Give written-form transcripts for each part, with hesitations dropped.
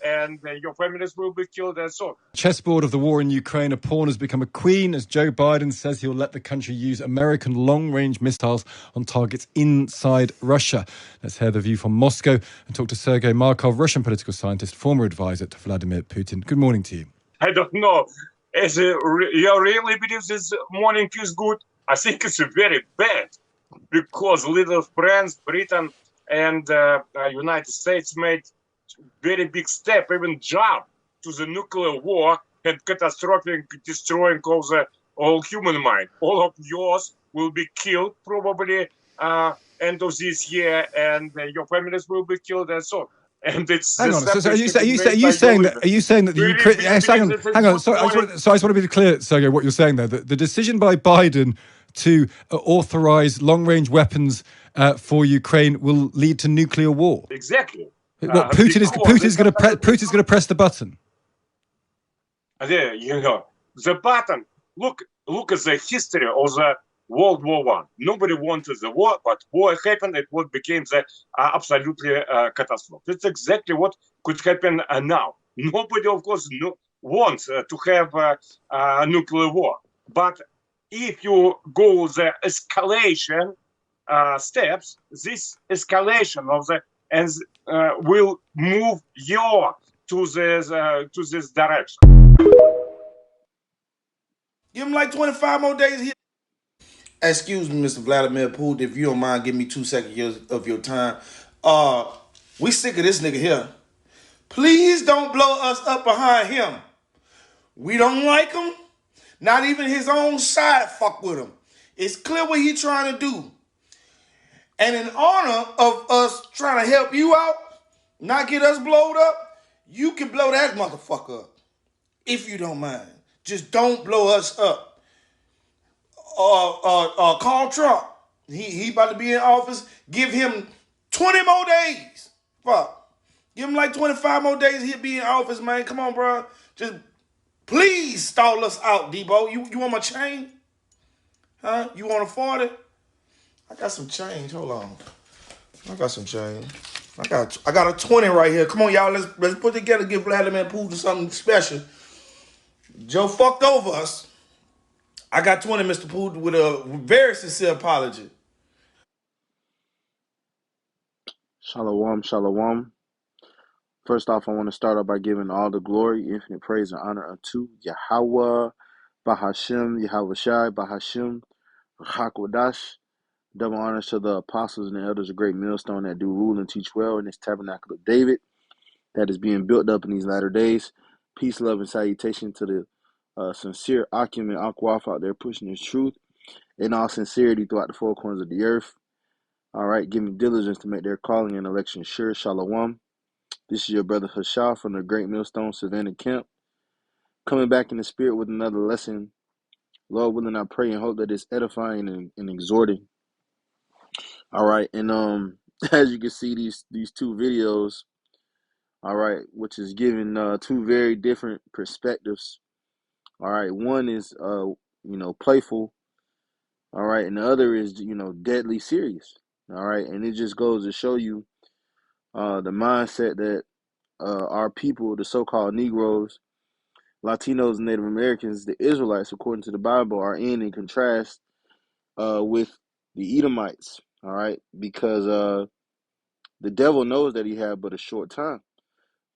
and your families will be killed and so on. Chessboard of the war in Ukraine, a pawn has become a queen as Joe Biden says he'll let the country use American long-range missiles on targets inside Russia. Let's hear the view from Moscow and talk to Sergei Markov, Russian political scientist, former advisor to Vladimir Putin. Good morning to you. I don't know. You really believe this morning is good? I think it's very bad because little France, Britain, and United States made very big step, even jump to the nuclear war and catastrophic destroying all human mind. All of yours will be killed probably end of this year, and your families will be killed and so on. And it's hang on. So are you saying that the Ukraine? Yes, hang on. Sorry, I just want to be clear, Sergei, what you're saying there. The decision by Biden to authorize long-range weapons for Ukraine will lead to nuclear war. Exactly. What Putin's going to press the button. There, the button. Look at the history of the World War One. Nobody wanted the war, but war happened. It what became the absolutely catastrophe. That's exactly what could happen now. Nobody, of course, wants to have a nuclear war. But if you go the escalation steps, this escalation of the will move you to this direction. Give him like 25 more days here. Excuse me, Mr. Vladimir Putin, if you don't mind giving me 2 seconds of your time. We sick of this nigga here. Please don't blow us up behind him. We don't like him. Not even his own side fuck with him. It's clear what he trying to do. And in honor of us trying to help you out, not get us blowed up, you can blow that motherfucker up. If you don't mind. Just don't blow us up. Call Trump. He about to be in office. Give him 20 more days. Fuck. Give him like 25 more days. He'll be in office, man. Come on, bro. Just please stall us out, Debo. You want my chain? Huh? You want a 40? I got some change. Hold on. I got some change. I got a 20 right here. Come on, y'all. Let's put together, give Vladimir Putin something special. Joe fucked over us. I got 20, Mr. Putin, with a very sincere apology. Shalom, shalom. First off, I want to start off by giving all the glory, infinite praise, and honor unto Yahweh, Bahashem, Yahweh Shai, Bahashem, Hakwadash. Double honors to the apostles and the elders of Great Millstone that do rule and teach well in this tabernacle of David that is being built up in these latter days. Peace, love, and salutation to the sincere Akim and Akwaf out there pushing his truth in all sincerity throughout the four corners of the earth. All right, give me diligence to make their calling and election sure. Shalom. This is your brother Hashah from the Great Millstone Savannah Camp, coming back in the spirit with another lesson. Lord willing, I pray and hope that it's edifying and exhorting. All right, and as you can see, these two videos, all right, which is giving two very different perspectives. All right, one is playful. All right, and the other is deadly serious. All right, and it just goes to show you the mindset that our people, the so-called Negroes, Latinos, and Native Americans, the Israelites, according to the Bible, are in contrast with the Edomites. All right, because the devil knows that he had but a short time.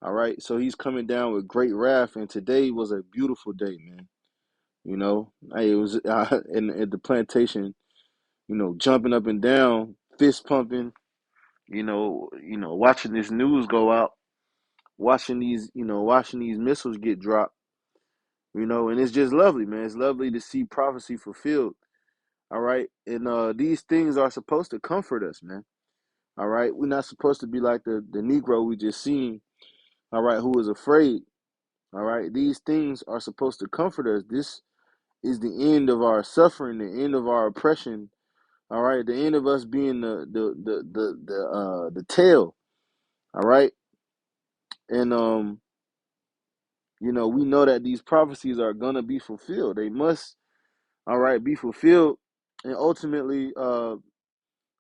All right, so he's coming down with great wrath, and today was a beautiful day, man. It was at the plantation, jumping up and down, fist pumping, watching this news go out, watching these missiles get dropped, and it's just lovely, man. It's lovely to see prophecy fulfilled. All right, and these things are supposed to comfort us, man. All right, we're not supposed to be like the Negro we just seen. All right, who is afraid. All right, these things are supposed to comfort us. This is the end of our suffering, the end of our oppression. All right, the end of us being the tail. All right, and we know that these prophecies are gonna be fulfilled. They must, all right, be fulfilled, and ultimately, World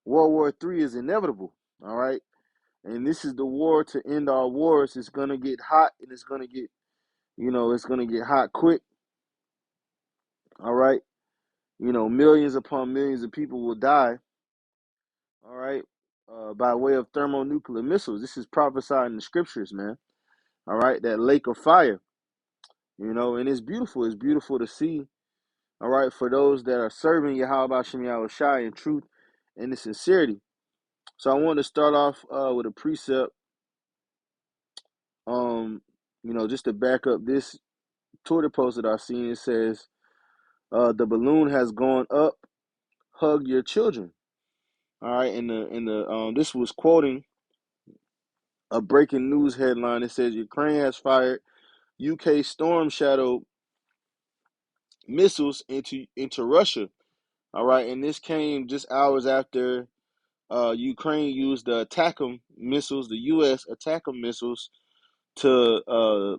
War III is inevitable. All right, And this is the war to end all wars. It's gonna get hot, and it's gonna get, it's gonna get hot quick. All right, millions upon millions of people will die. All right, by way of thermonuclear missiles. This is prophesied in the scriptures, man. All right, that lake of fire. And it's beautiful. It's beautiful to see. All right, for those that are serving Yahweh Shem Yahweh Shai in truth and in sincerity. So I want to start off with a precept. Just to back up this Twitter post that I've seen. It says, "The balloon has gone up. Hug your children." All right, and this was quoting a breaking news headline. It says Ukraine has fired UK Storm Shadow missiles into Russia. All right, and this came just hours after Ukraine used the ATACMS missiles, the U.S. ATACMS missiles, to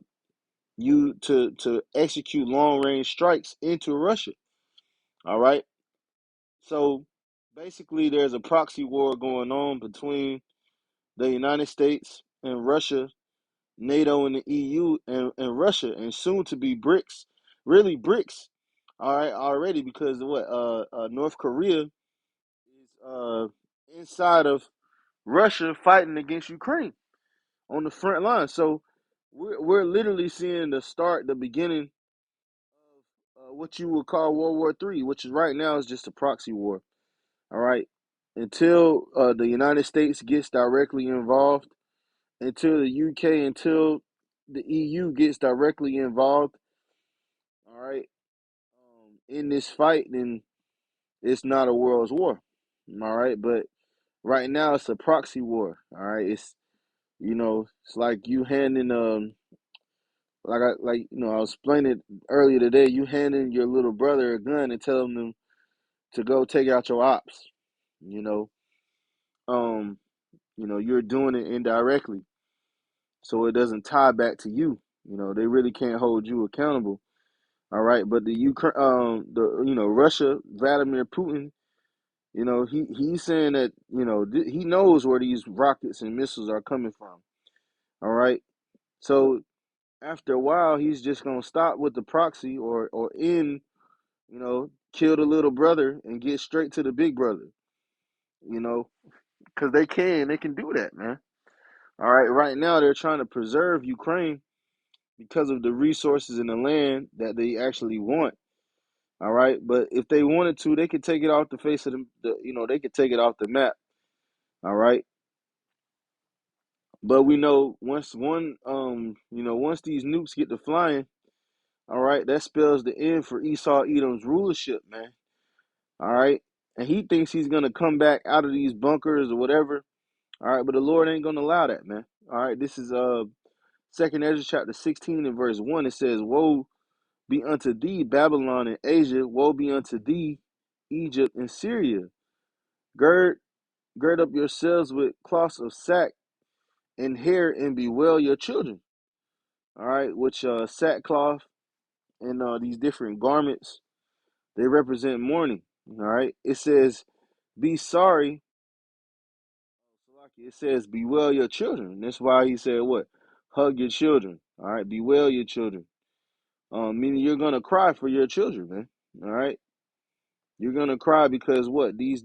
to execute long range strikes into Russia. All right, so basically, there's a proxy war going on between the United States and Russia, NATO and the EU and Russia, and soon to be BRICS, really BRICS. All right, already, because what North Korea is inside of Russia fighting against Ukraine on the front line. So we're literally seeing the beginning of what you would call World War III, which is right now is just a proxy war. All right, until the United States gets directly involved, until the UK, until the EU gets directly involved. All right, in this fight, then it's not a world's war. All right, but right now it's a proxy war. All right, it's like you handing I was explaining it earlier today. You handing your little brother a gun and telling them to go take out your ops. You know, you're doing it indirectly, so it doesn't tie back to you. They really can't hold you accountable. All right, but the Ukraine, Russia, Vladimir Putin, he's saying that he knows where these rockets and missiles are coming from. All right, so after a while, he's just gonna stop with the proxy or end, kill the little brother and get straight to the big brother. Because they can do that, man. All right, right now they're trying to preserve Ukraine because of the resources in the land that they actually want. All right, but if they wanted to, they could take it off the face of they could take it off the map. All right, but we know once these nukes get to flying, all right, that spells the end for Esau Edom's rulership, man. All right, and he thinks he's gonna come back out of these bunkers or whatever. All right, but the Lord ain't gonna allow that, man. All right, this is Second Ezra chapter 16 and verse 1. It says, "Woe be unto thee, Babylon and Asia. Woe be unto thee, Egypt and Syria. Gird up yourselves with cloths of sack and hair, and bewail your children." All right, which sackcloth and these different garments, they represent mourning. All right, it says, "Be sorry." It says, "Bewail your children." That's why he said, "What? Hug your children." All right, bewail your children. Meaning you're gonna cry for your children, man. All right, you're gonna cry because what? These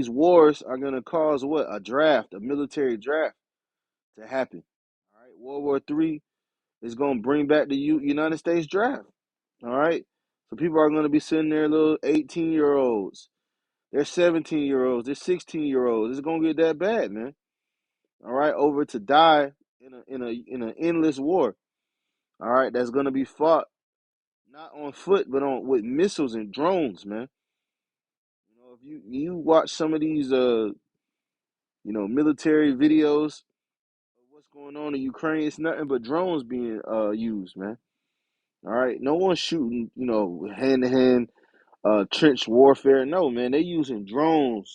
wars are gonna cause what? A military draft to happen. All right, World War III is gonna bring back the United States draft. All right, so people are gonna be sitting there, little 18-year-olds, they're 17-year-olds, they're 16-year-olds. It's gonna get that bad, man. All right, over to die in an endless war. All right, that's gonna be fought not on foot, but with missiles and drones, man. If you watch some of these military videos of what's going on in Ukraine, it's nothing but drones being used, man. All right, no one's shooting, hand to hand trench warfare. No, man, they using drone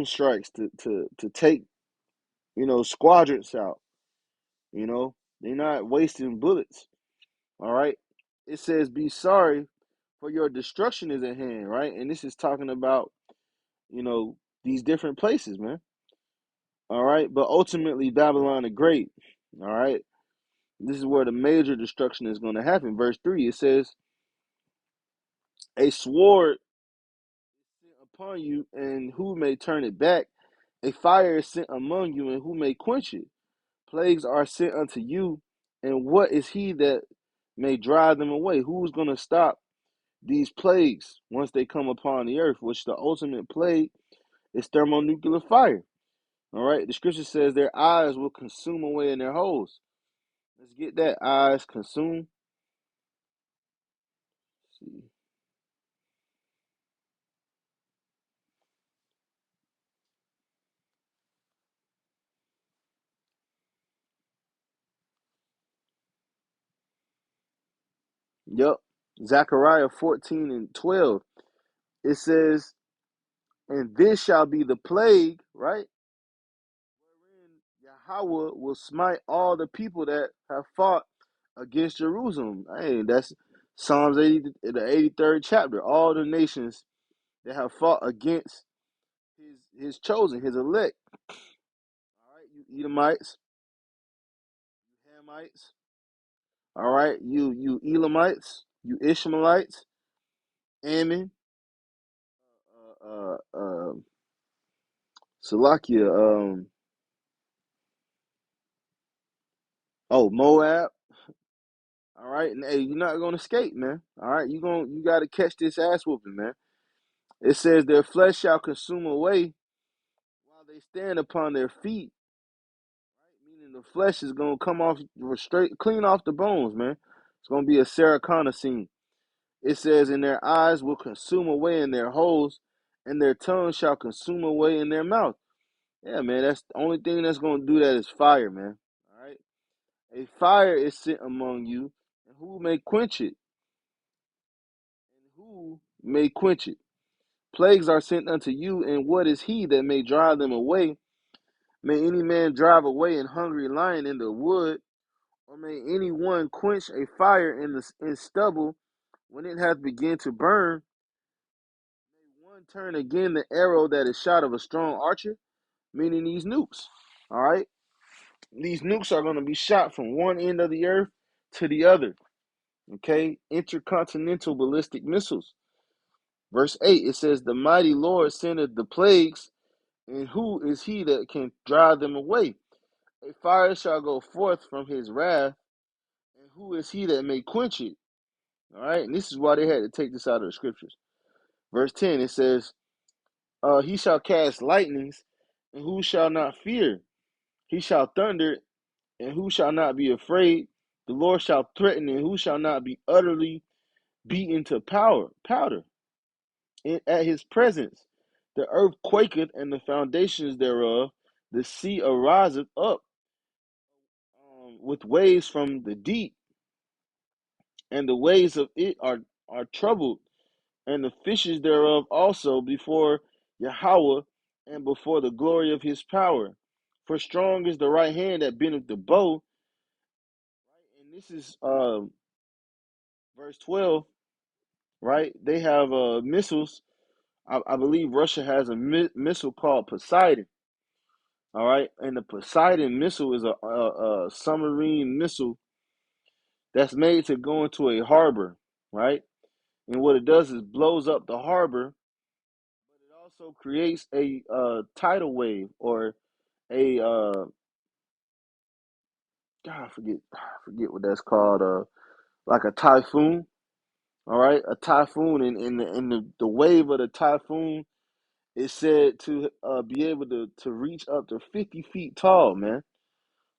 strikes to take squadrons out. They're not wasting bullets. All right, it says, "Be sorry, for your destruction is at hand." Right, and this is talking about these different places, man. All right, but ultimately Babylon the Great. All right, this is where the major destruction is going to happen. Verse 3, it says, a sword upon you, and who may turn it back? A fire is sent among you, and who may quench it? Plagues are sent unto you, and what is he that may drive them away? Who's going to stop these plagues once they come upon the earth? Which the ultimate plague is thermonuclear fire. All right, the scripture says their eyes will consume away in their holes. Let's get that. Eyes consume. Let's see. Yep. Zechariah 14 and 12. It says, and this shall be the plague, right? Wherein Yahweh will smite all the people that have fought against Jerusalem. Hey, that's Psalms 80, the 83rd chapter. All the nations that have fought against his chosen, his elect. All right, you Edomites, you Hamites. All right, you Elamites, you Ishmaelites, Ammon, uh, uh, uh, Salakia, Moab. All right, and hey, you're not gonna escape, man. All right, you gotta catch this ass whooping, man. It says their flesh shall consume away while they stand upon their feet. Right? Meaning the flesh is gonna come off straight, clean off the bones, man. It's gonna be a Sarah Connor scene. It says, and their eyes will consume away in their holes, and their tongue shall consume away in their mouth. Yeah, man, that's the only thing that's gonna do that is fire, man. All right. A fire is sent among you, and who may quench it? And who may quench it? Plagues are sent unto you, and what is he that may drive them away? May any man drive away an hungry lion in the wood, or may any one quench a fire in stubble when it hath begun to burn? May one turn again the arrow that is shot of a strong archer? Meaning these nukes. All right? These nukes are going to be shot from one end of the earth to the other. Okay? Intercontinental ballistic missiles. Verse 8, it says, the mighty Lord sendeth the plagues, and who is he that can drive them away? A fire shall go forth from his wrath, and who is he that may quench it? All right? And this is why they had to take this out of the scriptures. Verse 10, it says, he shall cast lightnings, and who shall not fear? He shall thunder, and who shall not be afraid? The Lord shall threaten, and who shall not be utterly beaten to powder? At his presence, the earth quaketh, and the foundations thereof, the sea ariseth up with waves from the deep, and the waves of it are troubled, and the fishes thereof also before Yahweh, and before the glory of his power. For strong is the right hand that bendeth the bow. And this is verse 12, right? They have missiles. I believe Russia has a missile called Poseidon. All right, and the Poseidon missile is a submarine missile that's made to go into a harbor, right? And what it does is blows up the harbor, but it also creates a tidal wave or a God, I forget what that's called. Like a typhoon. All right, a typhoon, and the wave of the typhoon is said to be able to reach up to 50 feet tall, man.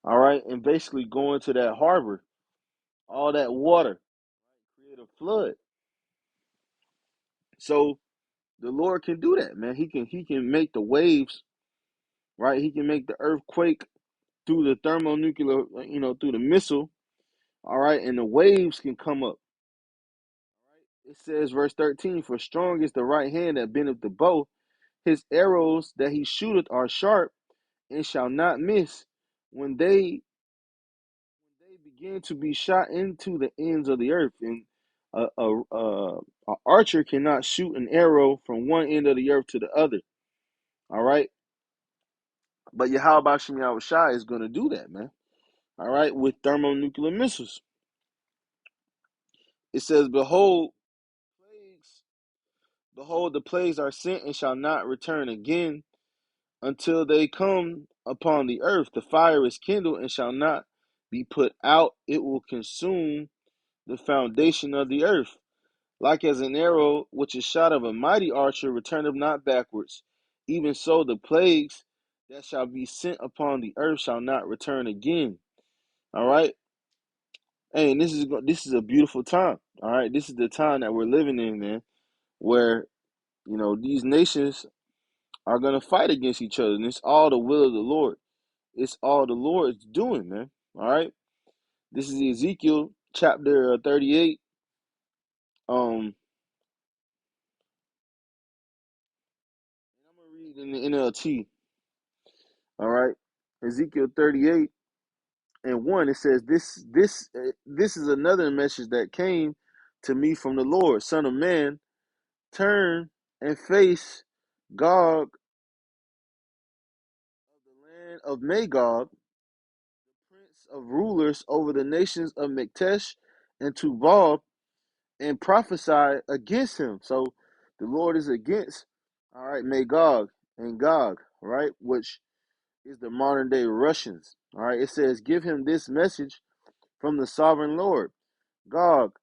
All right, and basically go into that harbor, all that water, create a flood. So the Lord can do that, man. He can make the waves, right? He can make the earthquake through the thermonuclear, through the missile. All right, and the waves can come up. It says, verse 13, for strong is the right hand that bendeth the bow. His arrows that he shooteth are sharp and shall not miss. When they begin to be shot into the ends of the earth, and a archer cannot shoot an arrow from one end of the earth to the other. All right. But Yahweh Shem Yahushai is going to do that, man. All right, with thermonuclear missiles. It says, behold, the plagues are sent and shall not return again until they come upon the earth. The fire is kindled and shall not be put out. It will consume the foundation of the earth. Like as an arrow which is shot of a mighty archer returneth not backwards, even so the plagues that shall be sent upon the earth shall not return again. All right. Hey, and this is a beautiful time. All right. This is the time that we're living in, man, where these nations are gonna fight against each other, and it's all the will of the Lord. It's all the Lord's doing, man. All right. This is Ezekiel chapter 38. I'm gonna read in the NLT. All right. Ezekiel 38:1. It says, this is another message that came to me from the Lord. Son of man, turn and face Gog of the land of Magog, prince of rulers over the nations of Mektesh and Tubal, and prophesy against him. So the Lord is against, all right, Magog and Gog, right, which is the modern day Russians. All right, it says, give him this message from the sovereign Lord. Gog,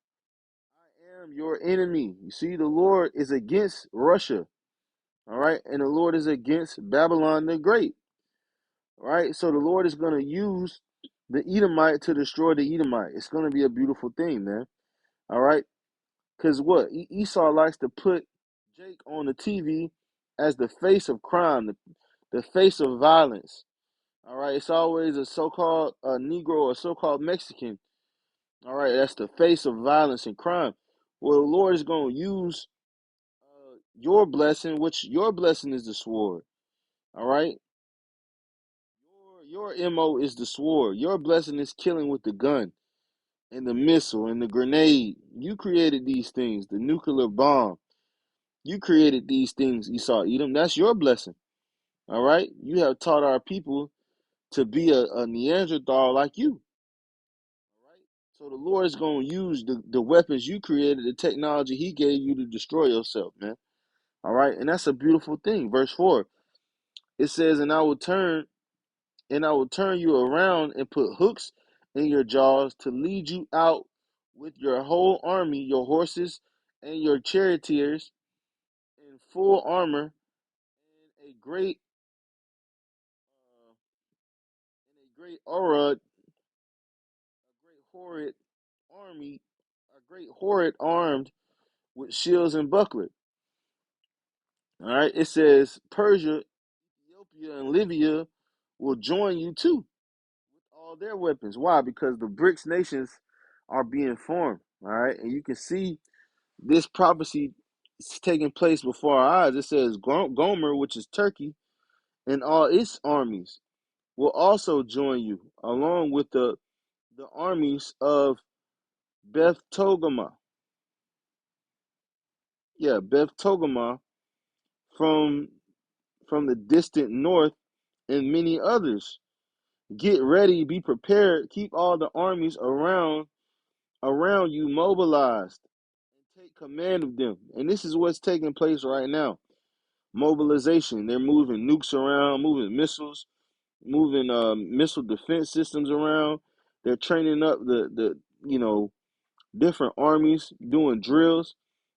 I am your enemy. You see, the Lord is against Russia. All right, and the Lord is against Babylon the Great. All right, so the Lord is going to use the Edomite to destroy the Edomite. It's going to be a beautiful thing, man. All right, because what? Esau likes to put Jake on the TV as the face of crime, the face of violence. All right, it's always a so-called Negro or so-called Mexican. All right, that's the face of violence and crime. Well, the Lord is going to use your blessing, which your blessing is the sword. All right, your MO is the sword. Your blessing is killing with the gun and the missile and the grenade. You created these things, the nuclear bomb. You created these things, Esau Edom. That's your blessing. All right, you have taught our people to be a Neanderthal like you. So the Lord is going to use the weapons you created, the technology he gave you to destroy yourself, man. All right. And that's a beautiful thing. Verse 4. It says, and I will turn you around and put hooks in your jaws to lead you out with your whole army, your horses and your charioteers in full armor, and a great horrid army, a great horrid armed with shields and bucklers. All right, it says Persia, Ethiopia, and Libya will join you too with all their weapons. Why? Because the BRICS nations are being formed. All right, and you can see this prophecy is taking place before our eyes. It says Gomer, which is Turkey, and all its armies will also join you, along with the armies of Beth Togarmah. Yeah, Beth Togarmah from the distant north, and many others. Get ready, be prepared, keep all the armies around you mobilized, and take command of them. And this is what's taking place right now. Mobilization. They're moving nukes around, moving missiles, moving missile defense systems around. They're training up the different armies, doing drills.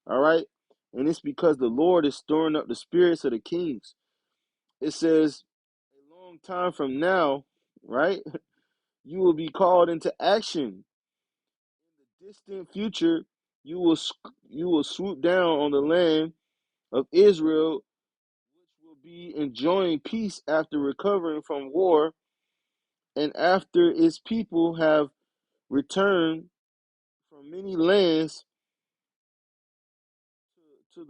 All right. And it's because the Lord is storing up the spirits of the kings. It says a long time from now, right? You will be called into action. In the distant future, you will swoop down on the land of Israel, which will be enjoying peace after recovering from war, and after its people have returned from many lands to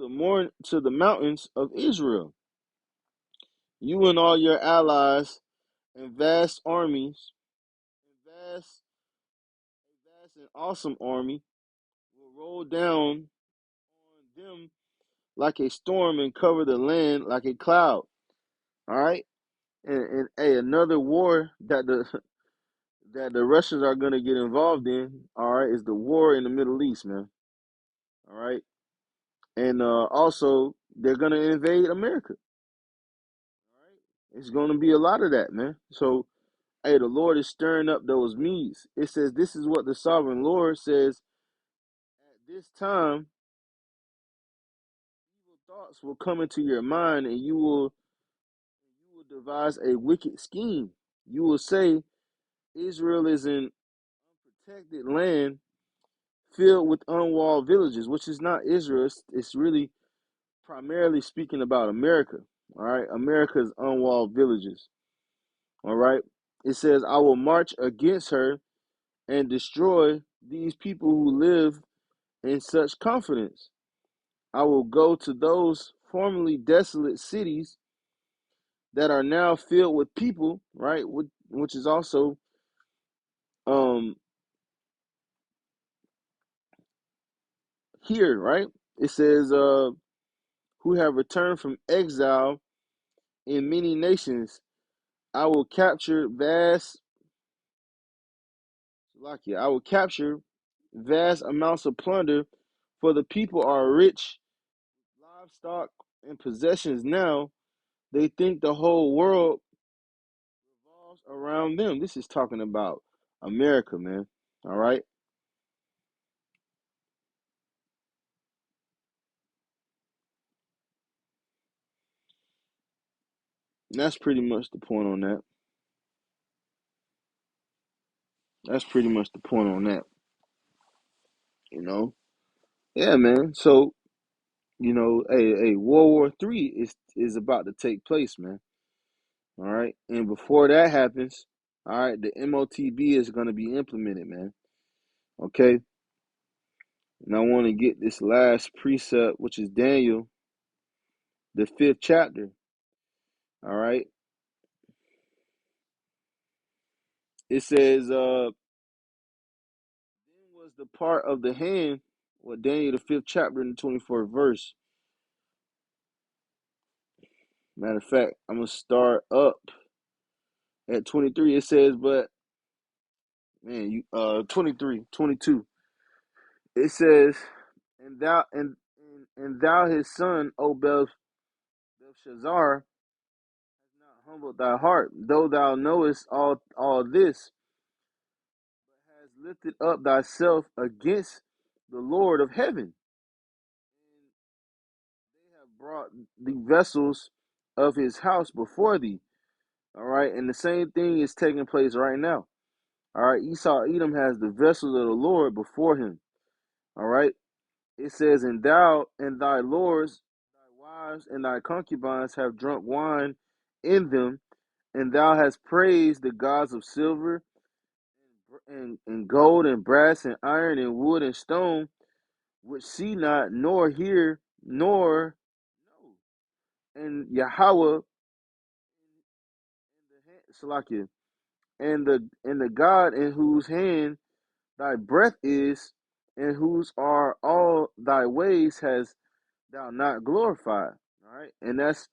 the mountains of Israel. You and all your allies and vast armies, vast and awesome army, will roll down on them like a storm and cover the land like a cloud. All right. And hey, another war that the Russians are gonna get involved in, all right, is the war in the Middle East, man. All right, and also they're gonna invade America. All right, it's gonna be a lot of that, man. So hey, the Lord is stirring up those Medes. It says this is what the sovereign Lord says. At this time, evil thoughts will come into your mind, and you will devise a wicked scheme. You will say, Israel is an unprotected land filled with unwalled villages, which is not Israel. It's really primarily speaking about America. All right, America's unwalled villages. All right, it says, I will march against her and destroy these people who live in such confidence. I will go to those formerly desolate cities that are now filled with people, right? Which is also um here, right? It says who have returned from exile in many nations. I will capture I will capture vast amounts of plunder, for the people are rich, livestock and possessions now. They think the whole world revolves around them. This is talking about America, man. All right. And that's pretty much the point on that. That's pretty much the point on that. You know? Yeah, man. So, hey, World War III is about to take place, man. All right. And before that happens, all right, the MOTB is going to be implemented, man. Okay. And I want to get this last precept, which is Daniel, the 5th chapter. All right. It says, then was the part of the hand, Daniel, the 5th chapter, in the 24th verse. Matter of fact, I'm going to start up at 23. It says, but, man, 23, 22. It says, and thou his son, O Belshazzar, has not humbled thy heart, though thou knowest all this, but has lifted up thyself against the Lord of heaven. And they have brought the vessels of his house before thee. All right, and the same thing is taking place right now. All right, Esau Edom has the vessels of the Lord before him. All right, it says, and thou and thy lords, thy wives and thy concubines have drunk wine in them, and thou hast praised the gods of silver and gold and brass and iron and wood and stone, which see not, nor hear, nor know. And Yahweh, Salakia, and the God in whose hand thy breath is, and whose are all thy ways, has thou not glorified. All right, and that's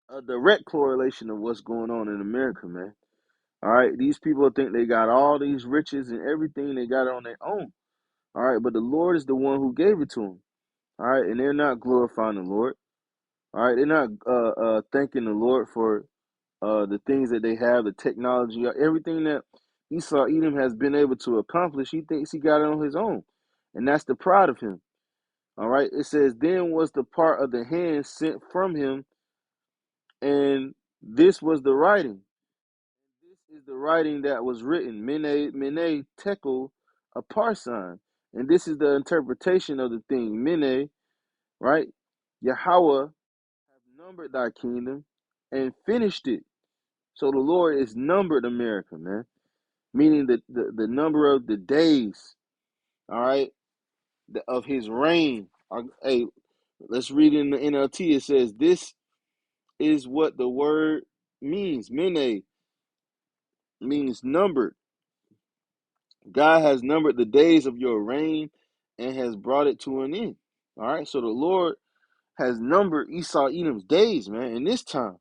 a direct correlation of what's going on in America, man. All right, these people think they got all these riches and everything, they got it on their own. All right, but the Lord is the one who gave it to them. All right, and they're not glorifying the Lord. All right, they're not thanking the Lord for the things that they have, the technology, everything that Esau Edom has been able to accomplish. He thinks he got it on his own, and that's the pride of him. All right, it says, then was the part of the hand sent from him, and this was the writing. This is the writing that was written, Mene, Tekel, a parson. And this is the interpretation of the thing, Mene, right? Yahweh have numbered thy kingdom and finished it. So the Lord is numbered America, man. Meaning the number of the days, all right, of his reign. Hey, let's read in the NLT. It says, this is what the word means. Mene means numbered. God has numbered the days of your reign and has brought it to an end. All right, so the Lord has numbered Esau Edom's days, man, in this time.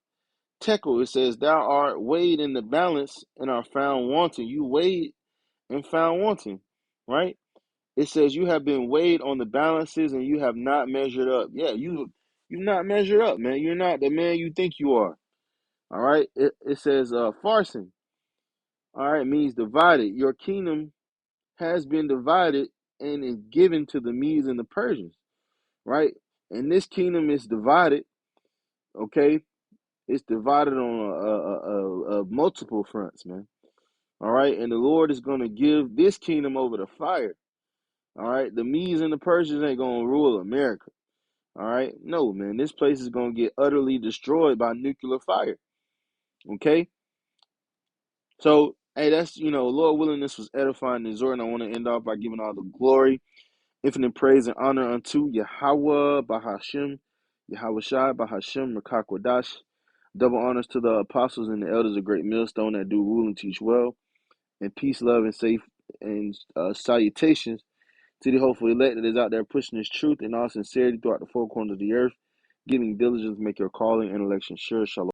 tekel. It says, thou art weighed in the balance and are found wanting. You weighed and found wanting, right? It says you have been weighed on the balances and you have not measured up. Yeah, you not measured up, man. You're not the man you think you are. All right. It says farson. All right, means divided. Your kingdom has been divided and is given to the Medes and the Persians, right? And this kingdom is divided, okay? It's divided on a multiple fronts, man. All right, and the Lord is going to give this kingdom over to fire. All right, the Medes and the Persians ain't going to rule America. All right, no, man, this place is going to get utterly destroyed by nuclear fire. Okay, so hey, that's Lord willing, this was edifying and exhorting. I want to end off by giving all the glory, infinite praise, and honor unto Yahweh Bahashim, Yahweh Shai Bahashim Rakakwadash. Double honors to the apostles and the elders of Great Millstone that do rule and teach well. And peace, love, and safe and salutations to the hopeful elect that is out there pushing this truth in all sincerity throughout the four corners of the earth, giving diligence, make your calling and election sure. Shalom.